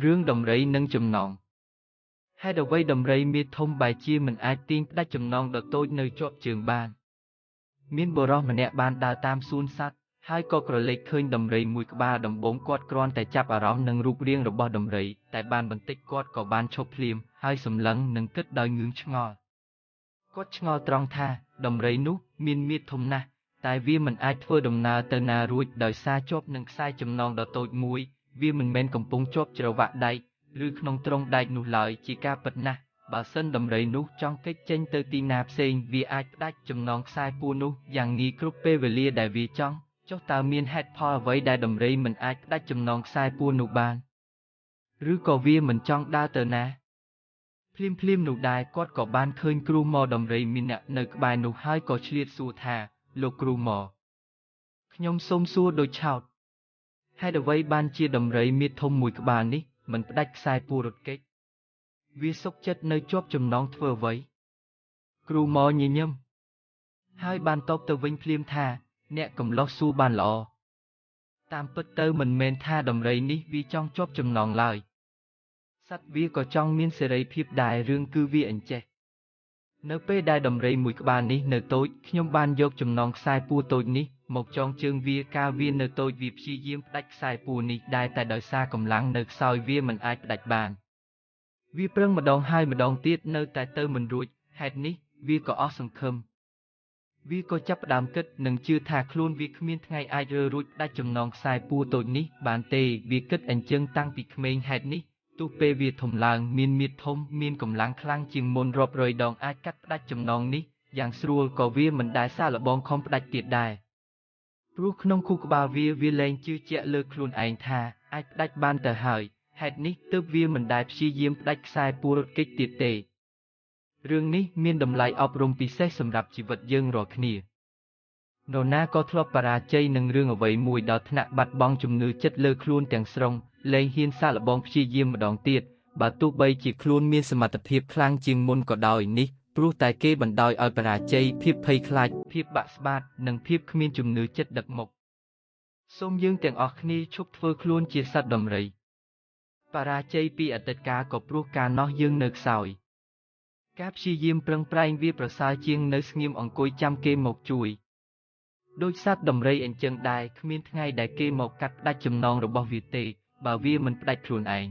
រឿងដំរីនិងចំណងហេតុអ្វីដំរីមាសធំបែជាមិនអាចទាញផ្ដាច់ចំណងដ៏តូចនៅជាប់ជើងបានមានបុរសម្នាក់បានដើរតាមសួនសត្វហើយក៏ក្រឡេកឃើញដំរីមួយក្បាលដំបូងគាត់គ្រាន់តែចាប់អារម្មណ៍នឹងរូបរាងរបស់ដំរីតែបានបន្តិចគាត់ក៏បានឈប់ភ្លាមហើយសម្លឹងនឹងគិតដោយងឿងឆ្ងល់គាត់ឆ្ងល់ត្រង់ថាដំរីនោះមានមាឌធំណាស់តែវាមិនអាចធ្វើដំណើរទៅណារួចដោយសារជាប់នឹងខ្សែចំណងដ៏តូចមួយវាមិនមែនកំពុងជាប់ច្រវាក់ដែកឬក្នុងទ្រុងដែកនោះឡើយជាការពិតណាស់បើសិនដំរីនោះចង់គេចចេញទៅទីណាផ្សេងវាអាចផ្ដាច់ចំណងខ្សែពួរនោះយ៉ាងងាយគ្រប់ពេលវេលាដែលវាចង់ចុះតើមានហេតុផលអ្វីដែលដំរីមិនអាចផ្ដាច់ចំណងខ្សែពួរនោះបានឬក៏វាមិនចង់ដើរទៅណាភ្លាមនោះដែរគាត់ក៏បានឃើញគ្រូម៉ដំរីមានអ្នកនៅក្បែរនោះហើយក៏ឆ្លៀតសួរថាលោកគ្រូម៉ខ្ញុំសូមសួរដូចឆោតហេតុអ្វីបានជាដំរីមាឌធំមួយក្បាលនេះមិនផ្ដាច់ខ្សែពួររត់គេចវាសុខចិត្តនៅជាប់ចំណងធ្វើអ្វីគ្រូម៉ញញឹមហើយបានតបទៅវិញភ្លាមថាអ្នកកំឡុះសួរបានល្អតាមពិតទៅមិនមែនថាដំរីនេះវាចង់ជាប់ចំណងឡើយសត្វវាក៏ចង់មានសេរីភាពដែររឿងគឺវាអញ្ចេះនៅពេលដែលដំរីមួយក្បាលនេះនៅតូចខ្ញុំបានយកចំណងខ្សែពួរតូចនេះមកចងជើងវាកាលវានៅតូចវាព្យាយាមផ្ដាច់ខ្សែពួរនេះដែរតែដោយសារកម្លាំងនៅខ្សោយវាមិនអាចផ្ដាច់បានវាប្រឹងម្ដងហើយម្ដងទៀតនៅតែទៅមិនរួចហេតុនេះវាក៏អស់សង្ឃឹមវាក៏ចាប់ផ្ដើមគិតនិងជឿថាខ្លួនវាគ្មានថ្ងៃអាចរើរួចផ្ដាច់ចំណងខ្សែពួរតូចនេះបានទេវាគិតអញ្ចឹងតាំងពីក្មេងហេតុនេះទោះពេលវាធំឡើងមានមាឌធំមានកម្លាំងខ្លាំងជាងមុនរាប់រយដងអាចកាត់ផ្ដាច់ចំណងនេះយ៉ាងស្រួលក៏វាមិនដែលសាកល្បងខំផ្ដាច់ទៀតដែរព្រោះក្នុងខួរក្បាលវាលែងជឿជាក់លើខ្លួនឯងថាអាចផ្ដាច់បានទៅហើយហេតុនេះទើបវាមិនដែលព្យាយាមផ្ដាច់ខ្សែពួររត់គេចទៀតទេរឿងនេះមានតម្លៃអប់រំពិសេសសម្រាប់ជីវិតយើងរាល់គ្នានរណាក៏ធ្លាប់បរាជ័យនឹងរឿងអ្វីមួយដល់ថ្នាក់បាត់បង់ជំនឿចិត្តលើខ្លួនទាំងស្រុងលែងហ៊ានសាកល្បងព្យាយាមម្ដងទៀតបើទោះបីជាខ្លួនមានសមត្ថភាពខ្លាំងជាងមុនក៏ដោយនេះព្រោះតែគេបណ្ដោយឲ្យបរាជ័យភាពភ័យខ្លាចភាពបាក់ស្បាតនិងភាពគ្មានជំនឿចិត្តដឹកមុខសូមយើងទាំងអស់គ្នាឈប់ធ្វើខ្លួនជាសត្វដំរីបរាជ័យពីអតីតកាលក៏ព្រោះកាលនោះយើងនៅខ្សោយការព្យាយាមប្រឹងប្រែងវាប្រសើរជាងនៅស្ងៀមអង្គុយចាំគេមកជួយដោយសត្វដំរីអញ្ចឹងដែរគ្មានថ្ងៃដែលគេមកកាត់ផ្ដាច់ចំណងរបស់វាទេបើវាមិនផ្ដាច់ខ្លួនឯង